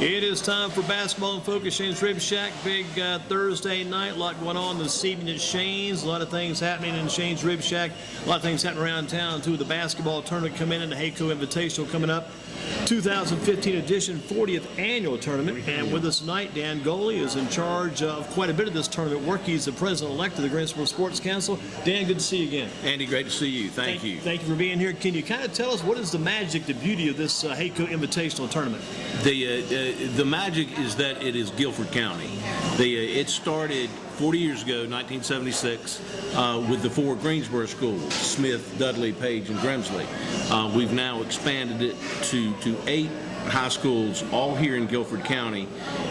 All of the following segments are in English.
It is time for Basketball in Focus. Shane's Rib Shack, big Thursday night. A lot going on this evening at Shane's. A lot of things happening in Shane's Rib Shack. A lot of things happening around town, too. The basketball tournament coming in, the Hayco Invitational coming up. 2015 edition, 40th annual tournament. And with us tonight, Dan Goley is in charge of quite a bit of this tournament work. He's the president-elect of the Greensboro Sports Council. Dan, good to see you again. Andy, great to see you. Thank you. Thank you for being here. Can you kind of tell us what is the magic, the beauty of this Hayco Invitational tournament? The magic is that it is Guilford County. It started 40 years ago, 1976, with the four Greensboro schools, Smith, Dudley, Page, and Grimsley. We've now expanded it to 8 high schools, all here in Guilford County.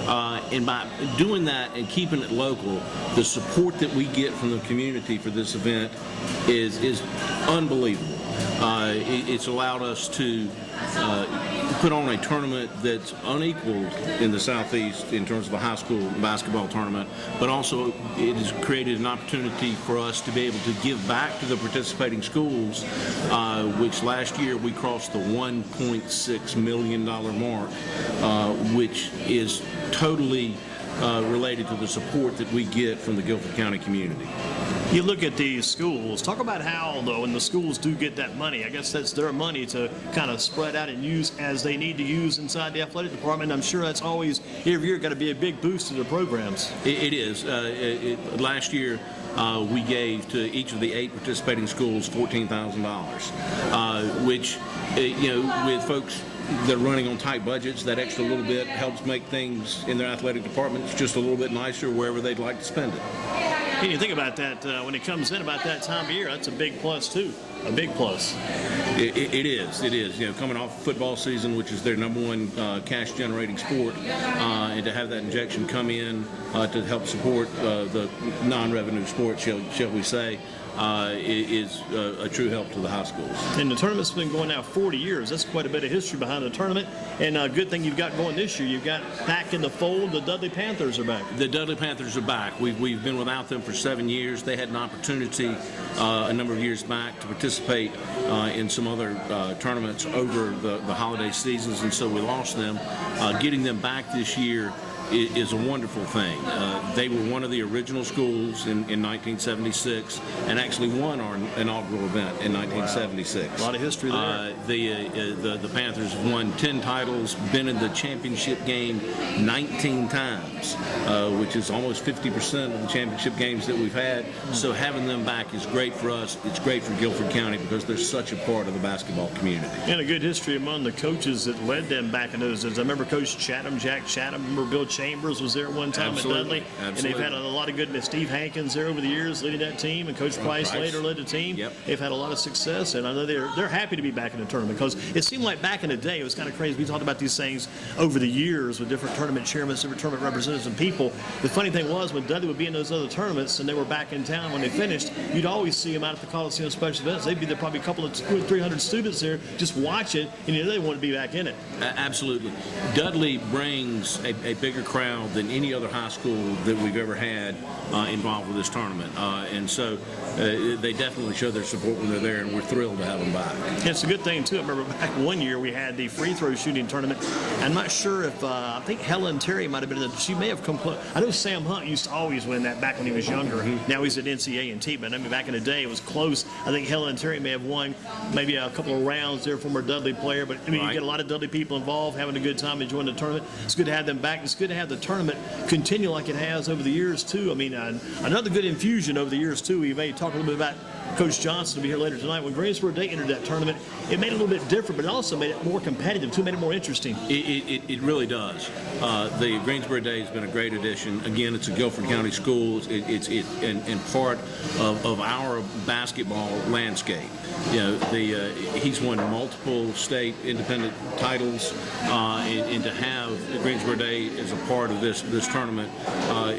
And by doing that and keeping it local, the support that we get from the community for this event is unbelievable. It's allowed us to put on a tournament that's unequaled in the Southeast in terms of a high school basketball tournament, but also it has created an opportunity for us to be able to give back to the participating schools, which last year we crossed the $1.6 million mark, which is totally related to the support that we get from the Guilford County community. You look at these schools, talk about how, though, when the schools do get that money, I guess that's their money to kind of spread out and use as they need to use inside the athletic department. I'm sure that's always, every year, got to be a big boost to the programs. It is. Last year, we gave to each of the 8 participating schools $14,000, which, with folks that are running on tight budgets, that extra little bit helps make things in their athletic departments just a little bit nicer wherever they'd like to spend it. And you think about that, when it comes in about that time of year, that's a big plus, too. A big plus. It is. Coming off football season, which is their number one cash-generating sport, and to have that injection come in to help support the non-revenue sport, shall we say, is a true help to the high schools. And the tournament's been going now 40 years. That's quite a bit of history behind the tournament. And a good thing you've got going this year, you've got back in the fold, the Dudley Panthers are back. The Dudley Panthers are back. We've been without them for 7 years. They had an opportunity a number of years back to participate in some other tournaments over the holiday seasons, and so we lost them. Getting them back this year is a wonderful thing. They were one of the original schools in 1976 and actually won our inaugural event in 1976. Wow. A lot of history there. The Panthers have won 10 titles, been in the championship game 19 times, which is almost 50% of the championship games that we've had. So having them back is great for us. It's great for Guilford County because they're such a part of the basketball community. And a good history among the coaches that led them back in those days. I remember Coach Chatham, Jack Chatham. I remember Bill Chambers was there one time. Absolutely. At Dudley. And they've had a lot of good, Steve Hankins there over the years leading that team, and Coach Price later led the team. Yep. They've had a lot of success, and I know they're happy to be back in the tournament because it seemed like back in the day it was kind of crazy. We talked about these things over the years with different tournament chairmen, different tournament representatives and people. The funny thing was when Dudley would be in those other tournaments and they were back in town when they finished, you'd always see them out at the Coliseum special events. They'd be there probably a couple of 200 or 300 students there just watching, and they want to be back in it. Absolutely. Dudley brings a bigger crowd than any other high school that we've ever had involved with this tournament, and so they definitely show their support when they're there, and we're thrilled to have them back. And it's a good thing too. I remember back one year we had the free throw shooting tournament. I'm not sure if I think Helen Terry might have been in it. She may have come close. I know Sam Hunt used to always win that back when he was younger. Now he's at NCA&T, but I mean back in the day it was close. I think Helen Terry may have won maybe a couple of rounds there, former Dudley player. But I mean you get a lot of Dudley people involved, having a good time enjoying the tournament. It's good to have them back. It's good to have the tournament continue like it has over the years too. I mean another good infusion over the years too. We may talk a little bit about Coach Johnson will be here later tonight. When Greensboro Day entered that tournament, it made it a little bit different, but it also made it more competitive too, made it more interesting. It really does. The Greensboro Day has been a great addition. Again, it's a Guilford County school. It's part of our basketball landscape. He's won multiple state independent titles, and to have the Greensboro Day as a part of this tournament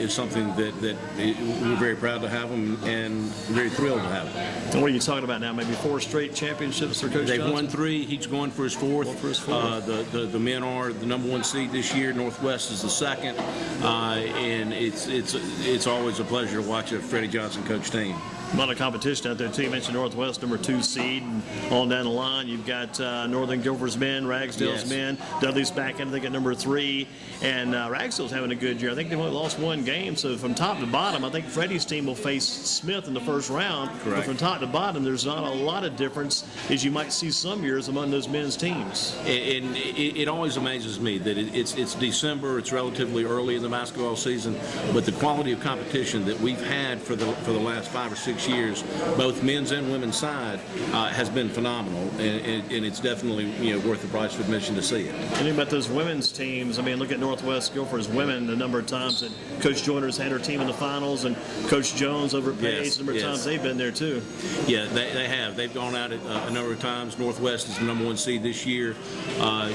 is something that we're very proud to have him and very thrilled to have him. And what are you talking about now? Maybe 4 straight championships for Coach They've Johnson? won 3. He's going for his 4th. The men are the number 1 seed this year. Northwest is the 2nd, and it's always a pleasure to watch a Freddie Johnson coach team. A lot of competition out there, too. You mentioned Northwest, number 2 seed, and on down the line, you've got Northern Guilford's men, Ragsdale's men, Dudley's back in, I think, at number 3, and Ragsdale's having a good year. I think they've only lost 1 game, so from top to bottom, I think Freddie's team will face Smith in the first round. Correct. But from top to bottom, there's not a lot of difference as you might see some years among those men's teams. And it always amazes me that it's December, it's relatively early in the basketball season, but the quality of competition that we've had for the last 5 or 6 years, both men's and women's side, has been phenomenal, and it's definitely worth the price of admission to see it. And about those women's teams, I mean, look at Northwest Guilford's women, the number of times that Coach Joyner's had her team in the finals, and Coach Jones over at Page, the number of times they've been there too. Yeah, they have. They've gone out a number of times. Northwest is the number 1 seed this year.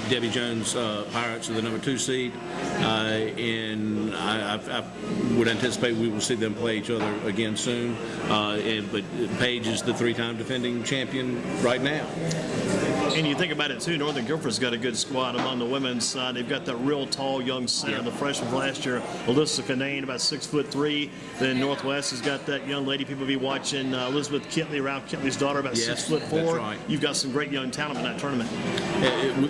Debbie Jones Pirates are the number 2 seed, and I would anticipate we will see them play each other again soon. But Page is the 3-time defending champion right now. And you think about it too, Northern Guilford's got a good squad among the women's side. They've got that real tall young center, the freshman from last year, Alyssa Canane, about 6'3". Then Northwest has got that young lady people be watching, Elizabeth Kitley, Ralph Kitley's daughter, about 6'4". That's right. You've got some great young talent in that tournament.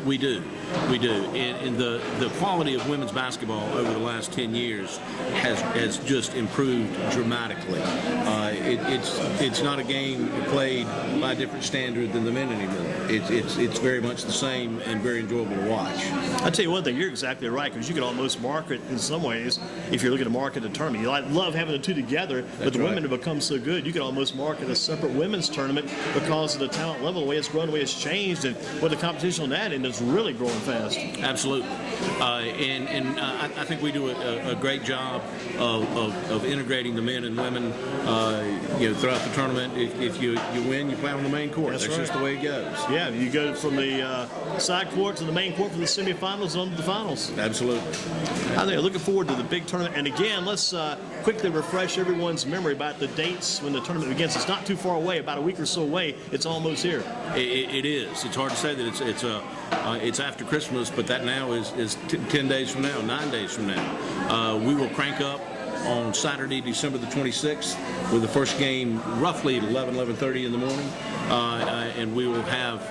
We do. And the quality of women's basketball over the last 10 years has just improved dramatically. It's not a game played by a different standard than the men anymore. It's very much the same and very enjoyable to watch. I'll tell you one thing, you're exactly right, because you could almost market in some ways, if you're looking to market a tournament. You love having the two together, but the women have become so good, you could almost market a separate women's tournament because of the talent level, the way it's grown, the way it's changed, and what the competition on that end is really growing fast. Absolutely. I think we do a great job of integrating the men and women throughout the tournament. If you win, you play on the main court. That's right. Just the way it goes. Yeah, you go from the side court to the main court for the semifinals and on to the finals. Absolutely. I think I'm looking forward to the big tournament. And again, let's quickly refresh everyone's memory about the dates when the tournament begins. It's not too far away, about a week or so away. It's almost here. It is. It's hard to say that it's after Christmas, but that now is 10 days from now, 9 days from now. We will crank up on Saturday, December the 26th, with the first game roughly at 11:30 in the morning, and we will have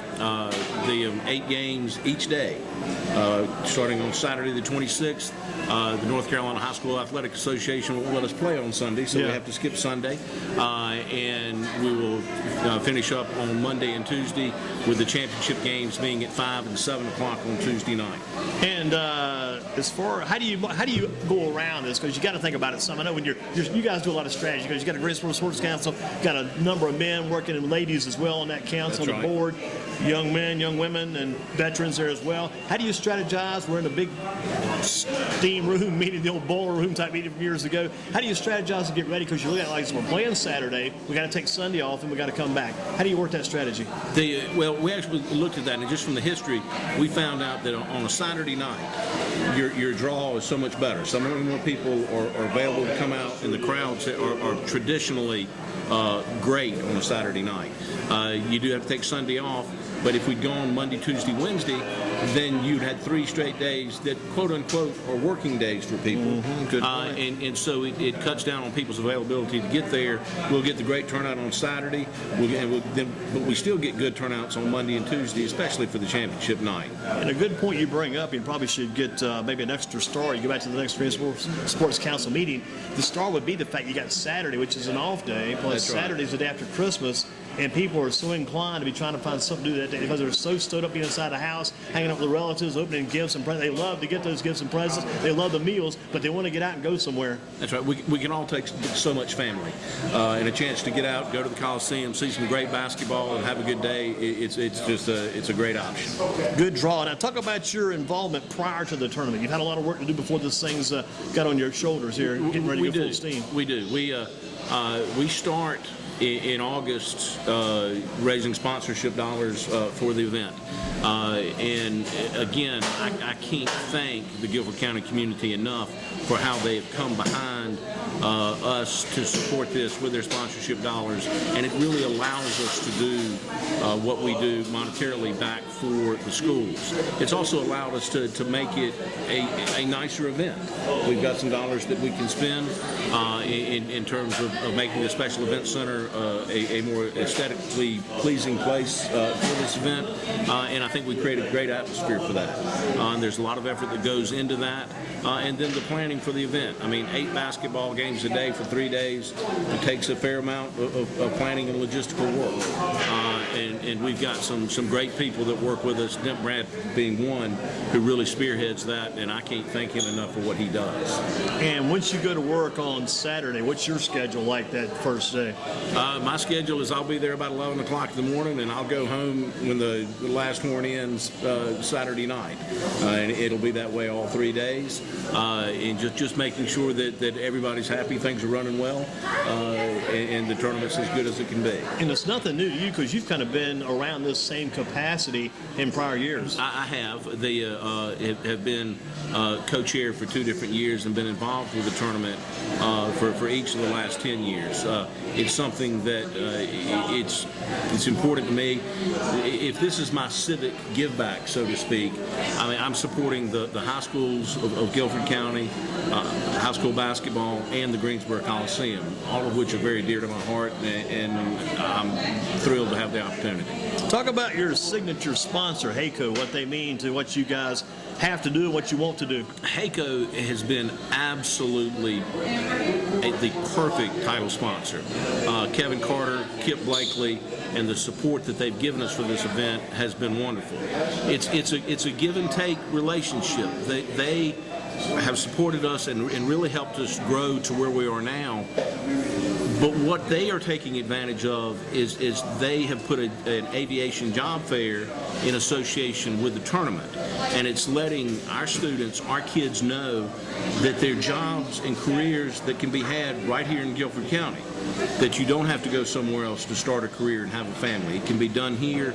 the 8 games each day, starting on Saturday the 26th. The North Carolina High School Athletic Association won't let us play on Sunday, so we have to skip Sunday, and we will finish up on Monday and Tuesday with the championship games being at 5 and 7 o'clock on Tuesday night. And as far how do you go around this? Because you got to think about it some. I know when you guys do a lot of strategy because you got a Greensboro Sports Council, got a number of men working and ladies as well on that council, on the board, young men, young women, and veterans there as well. How do you strategize? We're in a big steam room meeting, the old boiler room type meeting from years ago. How do you strategize to get ready? Because you look at it like we're playing Saturday, we got to take Sunday off, and we got to come back. How do you work that strategy? Well, we actually looked at that, and just from the history, we found out that on a Saturday night, your draw is so much better. So many more people are available to come out, and the crowds are traditionally great on a Saturday night. You do have to take Sunday off, but if we'd gone Monday, Tuesday, Wednesday, then you'd had 3 straight days that, quote unquote, are working days for people. Good point. And so it cuts down on people's availability to get there. We'll get the great turnout on Saturday, but we still get good turnouts on Monday and Tuesday, especially for the championship night. And a good point you bring up, you probably should get maybe an extra star. You go back to the next Greensboro Sports Council meeting. The star would be the fact you got Saturday, which is an off day, plus Saturday's the day after Christmas. And people are so inclined to be trying to find something to do that day because they're so stoked up being inside the house, hanging out with the relatives, opening gifts and presents. They love to get those gifts and presents. They love the meals, but they want to get out and go somewhere. That's right. We can all take so much family and a chance to get out, go to the Coliseum, see some great basketball, and have a good day. It's a great option. Good draw. Now talk about your involvement prior to the tournament. You've had a lot of work to do before this thing's got on your shoulders here, getting ready to go full steam. We do. We start in August raising sponsorship dollars for the event. And again, I can't thank the Guilford County community enough for how they have come behind us to support this with their sponsorship dollars, and it really allows us to do what we do monetarily back for the schools. It's also allowed us to make it a nicer event. We've got some dollars that we can spend in terms of making the Special Event Center a more aesthetically pleasing place for this event, and I think we create a great atmosphere for that. And there's a lot of effort that goes into that, and then the planning for the event. I mean, 8 basketball games a day for 3 days. It takes a fair amount of planning and logistical work, and we've got some great people that work with us, Dent Brad being one, who really spearheads that, and I can't thank him enough for what he does. And once you go to work on Saturday, what's your schedule like that first day? My schedule is I'll be there about 11 o'clock in the morning, and I'll go home when the last horn ends Saturday night. And it'll be that way all 3 days. And just making sure that everybody's happy, things are running well, and the tournament's as good as it can be. And it's nothing new to you because you've kind of been around this same capacity in prior years. I have. They have been co-chair for 2 different years and been involved with the tournament for each of the last 10 years. It's something that it's important to me. If this is my civic give back, so to speak, I mean, I'm supporting the high schools of Guilford County, high school basketball, and the Greensboro Coliseum, all of which are very dear to my heart, and I'm thrilled to have the opportunity. Talk about your signature sponsor, HACO, what they mean to what you guys have to do and what you want to do. HACO has been absolutely the perfect title sponsor. Kevin Carter, Kip Blakely, and the support that they've given us for this event has been wonderful. It's a give and take relationship. They have supported us and really helped us grow to where we are now. But what they are taking advantage of is they have put an aviation job fair in association with the tournament. And it's letting our students, our kids know that there are jobs and careers that can be had right here in Guilford County, that you don't have to go somewhere else to start a career and have a family. It can be done here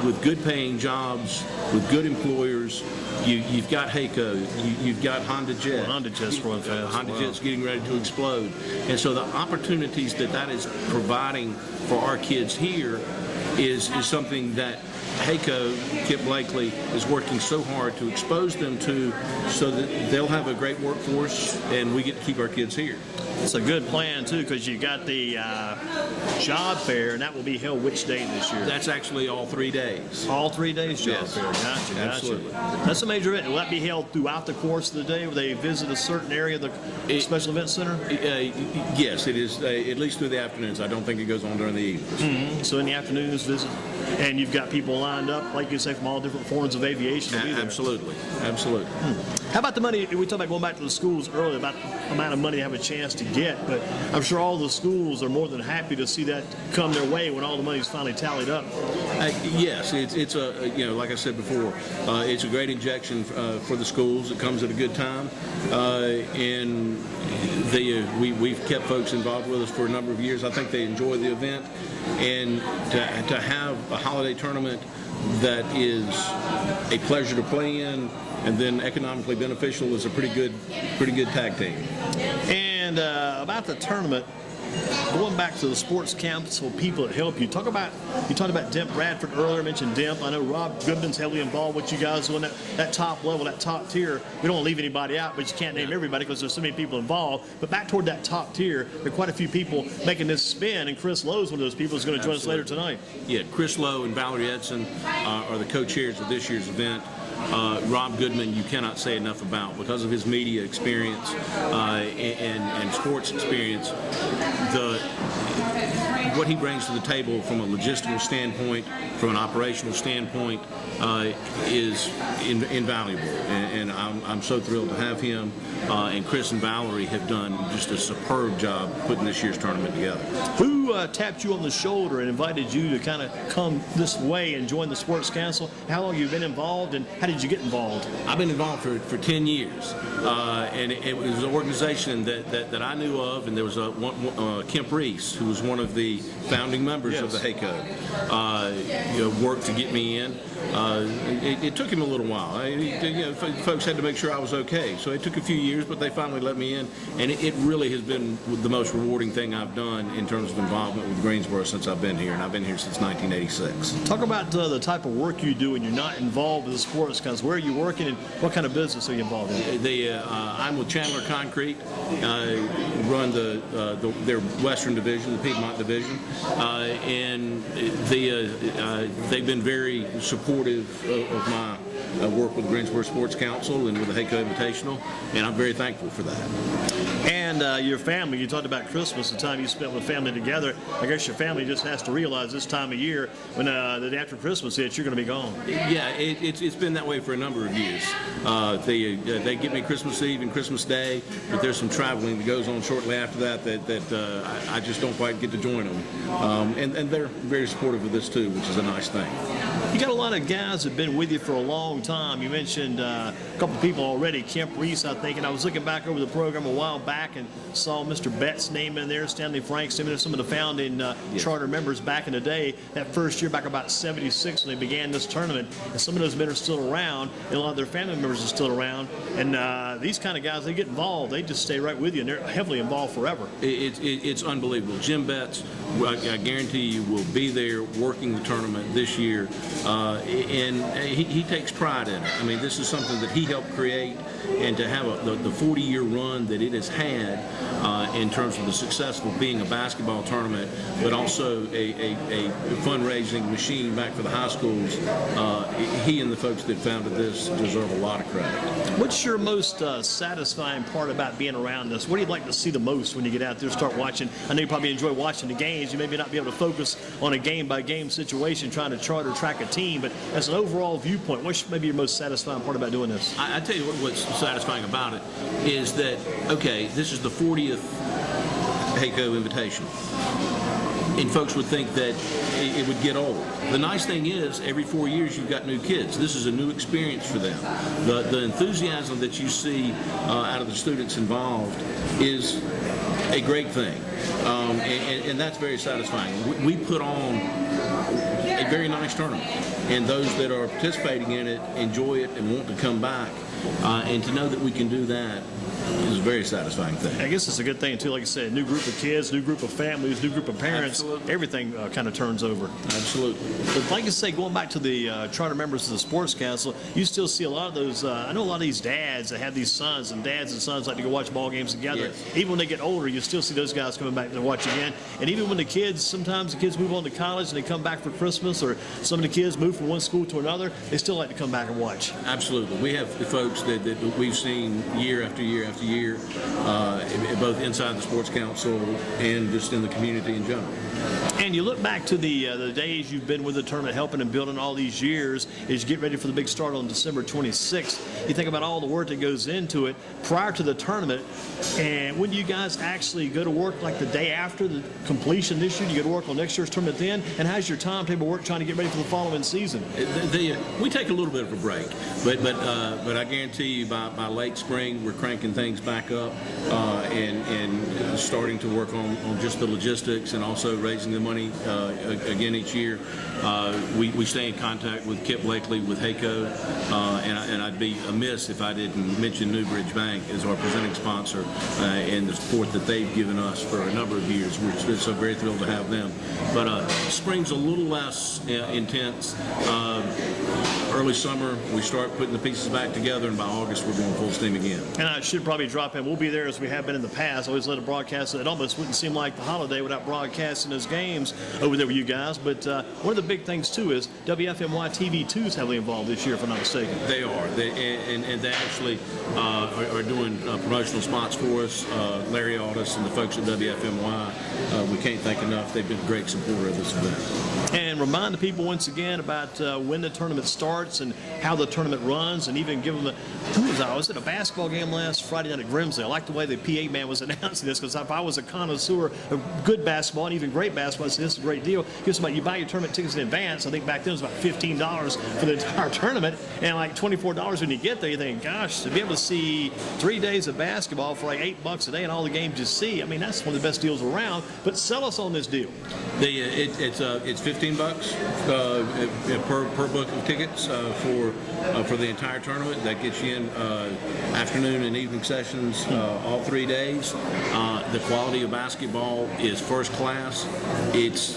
with good paying jobs, with good employers. You've got HACO, you've got Honda Jet. Well, Honda Jet's growing fast. Honda Jet's getting ready to explode. And so the opportunities that is providing for our kids here is something that HACO, Kip Blakely, is working so hard to expose them to, so that they'll have a great workforce and we get to keep our kids here. It's a good plan, too, because you got the job fair, and that will be held which day this year? That's actually all 3 days. All 3 days job Yes. fair. Gotcha. Absolutely. That's a major event. Will that be held throughout the course of the day? Will they visit a certain area of the Special Event Center? Yes, it is, at least through the afternoons. I don't think it goes on during the evenings. Mm-hmm. So in the afternoons, visit. And you've got people lined up, like you say, from all different forms of aviation to be there. Absolutely. Absolutely. How about the money? We talked about going back to the schools earlier, about the amount of money they have a chance to get, but I'm sure all the schools are more than happy to see that come their way when all the money's finally tallied up. Yes, it's a, like I said before, it's a great injection for the schools. It comes at a good time, and we've kept folks involved with us for a number of years. I think they enjoy the event, and to have a holiday tournament that is a pleasure to play in and then economically beneficial is a pretty good tag team. And about the tournament, going back to the sports council people that help you, you talked about Demp Bradford earlier, mentioned Demp. I know Rob Goodman's heavily involved with you guys on that top level, that top tier. We don't want to leave anybody out, but you can't name everybody because there's so many people involved. But back toward that top tier, there are quite a few people making this spin, and Chris Lowe's one of those people who's going to join us later tonight. Yeah, Chris Lowe and Valerie Edson are the co-chairs of this year's event. Rob Goodman, you cannot say enough about because of his media experience and sports experience. What he brings to the table from a logistical standpoint, from an operational standpoint, is invaluable. And I'm so thrilled to have him. And Chris and Valerie have done just a superb job putting this year's tournament together. Who tapped you on the shoulder and invited you to kind of come this way and join the Sports Council? How long have you been involved, and how did you get involved? I've been involved for 10 years, and it was an organization that I knew of, and there was Kemp Reese, who was one of the founding members of the HACO, worked to get me in. It took him a little while. Folks had to make sure I was okay, so it took a few years, but they finally let me in, and it really has been the most rewarding thing I've done in terms of involvement with Greensboro since I've been here, and I've been here since 1986. Talk about the type of work you do when you're not involved with the sports guys. Where are you working, and what kind of business are you involved in? I'm with Chandler Concrete, run their Western division, the Piedmont division, and they've been very supportive of my work with Greensboro Sports Council and with the HACO Invitational, and I'm very thankful for that. And your family, you talked about Christmas, the time you spent with family together. I guess your family just has to realize this time of year, when the day after Christmas hits, you're going to be gone. Yeah, it's been that way for a number of years. They give me Christmas Eve and Christmas Day, but there's some traveling that goes on shortly after that I just don't quite get to join them. And they're very supportive of this too, which is a nice thing. You got a lot of guys that have been with you for a long time. You mentioned a couple of people already, Kemp Reese, I think, and I was looking back over the program a while back and saw Mr. Bett's name in there, Stanley Frank's name in there, some of the founding charter members back in the day, that first year back about 76 when they began this tournament, and some of those men are still around, and a lot of their family members are still around, and these kind of guys, they get involved, they just stay right with you, and they're heavily involved forever. It's unbelievable. Jim Betts, I guarantee you, will be there working the tournament this year, and he takes pride in it. I mean, this is something that he helped create, and to have the 40-year run that it has had in terms of the success of being a basketball tournament, but also a fundraising machine back for the high schools, he and the folks that founded this deserve a lot of credit. What's your most satisfying part about being around this? What do you like to see the most when you get out there and start watching? I know you probably enjoy watching the games. You maybe not be able to focus on a game-by-game situation trying to chart or track a team, but as an overall viewpoint, what's maybe your most satisfying part about doing this? I tell you what's satisfying about it is that, okay, this is the 40th HACO Invitational, and folks would think that it would get old. The nice thing is, every 4 years you've got new kids. This is a new experience for them. The enthusiasm that you see out of the students involved is a great thing, and that's very satisfying. We put on a very nice tournament, and those that are participating in it enjoy it and want to come back, and to know that we can do that is a very satisfying thing. I guess it's a good thing too, like I said, new group of kids, new group of families, new group of parents. Absolutely. Everything kind of turns over. Absolutely. But like I say, going back to the charter members of the Sports Council, you still see a lot of those, I know a lot of these dads that have these sons, and dads and sons like to go watch ball games together. Yes. Even when they get older, you still see those guys coming back to watch again. And even when the kids, sometimes the kids move on to college and they come back for Christmas, or some of the kids move from one school to another, they still like to come back and watch. Absolutely. We have the folks that we've seen year after year after year, both inside the Sports Council and just in the community in general. And you look back to the days you've been with the tournament, helping and building all these years, as you get ready for the big start on December 26th. You think about all the work that goes into it prior to the tournament, and when do you guys actually go to work, like the day after the completion this year? Do you go to work on next year's tournament then? And how's your timetable work trying to get ready for the following season? We take a little bit of a break, but I guarantee you by late spring we're cranking things back up and starting to work on just the logistics and also raising the money again each year. We stay in contact with Kip Blakely with HACO, and I'd be amiss if I didn't mention Newbridge Bank as our presenting sponsor and the support that they've given us for a number of years. We're so very thrilled to have them. But spring's a little less intense. Early summer, we start putting the pieces back together, and by August, we're going full steam again. And I should probably drop in. We'll be there as we have been in the past. Always let a broadcast. It almost wouldn't seem like the holiday without broadcasting those games over there with you guys. But one of the big things, too, is WFMY TV2 is heavily involved this year, if I'm not mistaken. They are. And they actually are doing promotional spots for us. Larry Aldis and the folks at WFMY, we can't thank enough. They've been a great supporter of this event. And remind the people once again about when the tournament starts and how the tournament runs, and even give them I was at a basketball game last Friday night at Grimsley. I like the way the PA man was announcing this, because if I was a connoisseur of good basketball and even great basketball, I'd say this is a great deal. Because you buy your tournament tickets in advance. I think back then it was about $15 for the entire tournament, and like $24 when you get there. You think, gosh, to be able to see 3 days of basketball for like $8 a day and all the games you see, I mean, that's one of the best deals around. But sell us on this deal. It's $15 per book of tickets for the entire tournament. That gets you in afternoon and evening sessions all 3 days. The quality of basketball is first class. It's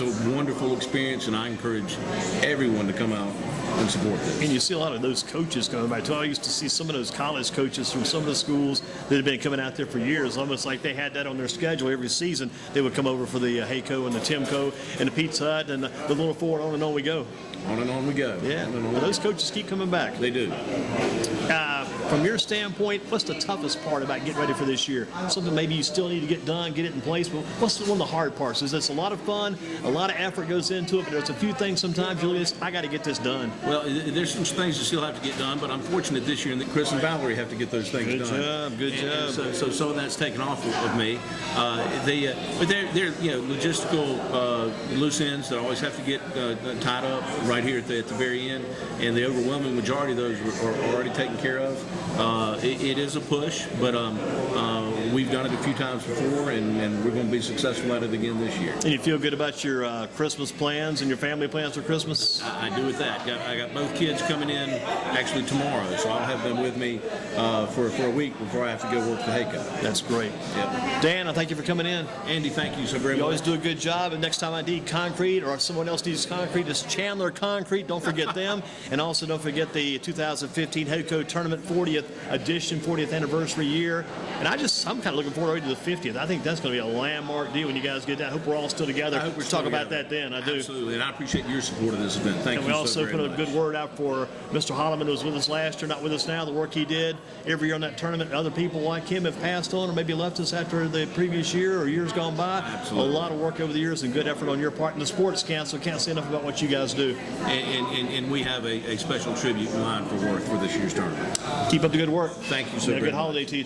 a wonderful experience, and I encourage everyone to come out and support this. And you see a lot of those coaches coming by too. I used to see some of those college coaches from some of the schools that had been coming out there for years, almost like they had that on their schedule every season. They would come over for the Hayco and the Timco and the Pizza Hut and the Little Ford. On and on we go. On and on we go. Yeah, well, those coaches keep coming back. They do. From your standpoint, what's the toughest part about getting ready for this year? Something maybe you still need to get done, get it in place, but what's one of the hard parts? Is this a lot of fun, a lot of effort goes into it, but there's a few things sometimes you look at this, I got to get this done. Well, there's some things that still have to get done, but I'm fortunate this year that Chris and Valerie have to get those things done. Good job. So some of that's taken off of me. But they're logistical loose ends that always have to get tied up right here at the very end, and the overwhelming majority of those are already taken care of. It is a push, but we've done it a few times before, and we're going to be successful at it again this year. And you feel good about your Christmas plans and your family plans for Christmas? I do with that. I got both kids coming in actually tomorrow, so I'll have them with me for a week before I have to go work the Hayco. That's great. Yep. Dan, I thank you for coming in. Andy, thank you so very much. You always do a good job, and next time I need concrete or if someone else needs concrete, it's Chandler Concrete. Don't forget them. And also don't forget the 2015 Hayco Tournament 40th edition, 40th anniversary year. And I'm kind of looking forward to the 50th. I think that's going to be a landmark deal when you guys get that. I hope we're all still together. We'll talk about that then. I do. Absolutely, and I appreciate your support of this event. Thank you so very much. And we also put a good word out for Mr. Holloman, who was with us last year, not with us now, the work he did every year on that tournament. Other people like him have passed on or maybe left us after the previous year or years gone by. Absolutely. A lot of work over the years and good effort on your part. And the Sports Council can't say enough about what you guys do. And we have a special tribute in mind for Worth for this year's tournament. Keep up the good work. Thank you so and a very good much. holiday to you, too.